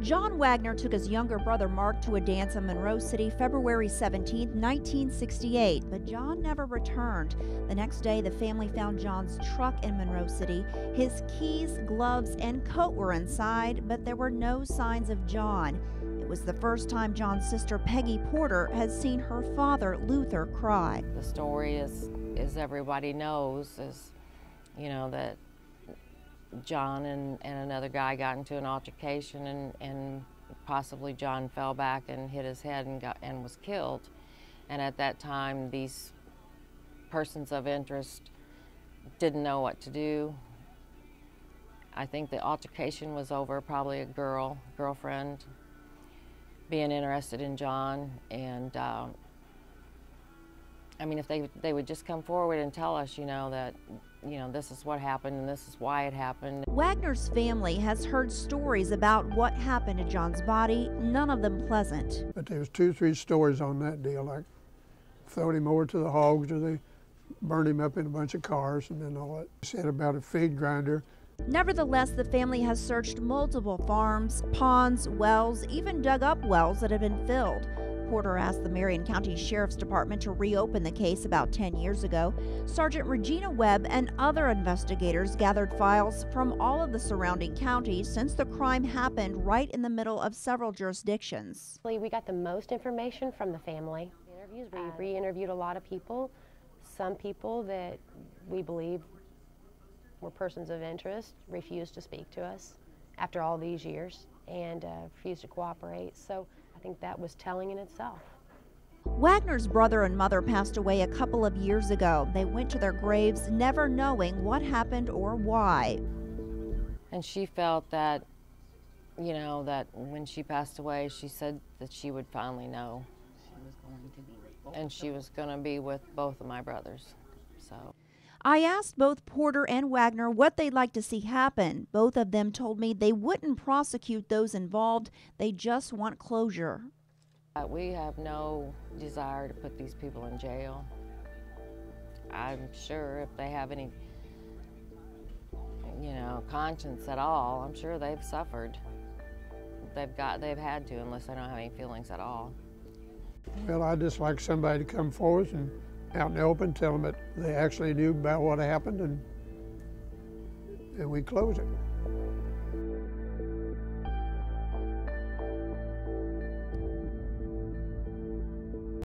John Wagner took his younger brother Mark to a dance in Monroe City February 17, 1968, but John never returned. The next day, the family found John's truck in Monroe City. His keys, gloves, and coat were inside, but there were no signs of John. It was the first time John's sister Peggy Porter has seen her father Luther cry. The story is everybody knows, is, you know, that John and another guy got into an altercation, and possibly John fell back and hit his head and was killed. And at that time, these persons of interest didn't know what to do. I think the altercation was over probably a girlfriend being interested in John, and I mean, if they would just come forward and tell us, you know, that, you know, this is what happened and this is why it happened. Wagner's family has heard stories about what happened to John's body, none of them pleasant. But there was 2 or 3 stories on that deal, like throwing him over to the hogs, or they burned him up in a bunch of cars, and then all that. Said about a feed grinder. Nevertheless, the family has searched multiple farms, ponds, wells, even dug up wells that had been filled. Porter asked the Marion County Sheriff's Department to reopen the case about 10 years ago. Sergeant Regina Webb and other investigators gathered files from all of the surrounding counties since the crime happened right in the middle of several jurisdictions. We got the most information from the family. We re-interviewed a lot of people. Some people that we believe were persons of interest refused to speak to us after all these years and refused to cooperate. So I think that was telling in itself. Wagner's brother and mother passed away a couple of years ago. They went to their graves never knowing what happened or why. And she felt that, you know, that when she passed away, she said that she would finally know. And she was going to be with both of my brothers, so. I asked both Porter and Wagner what they'd like to see happen. Both of them told me they wouldn't prosecute those involved. They just want closure. We have no desire to put these people in jail. I'm sure if they have any, you know, conscience at all, I'm sure they've suffered. They've had to, unless they don't have any feelings at all. Well, I'd just like somebody to come forward and out in the open, tell them that they actually knew about what happened, and we close it.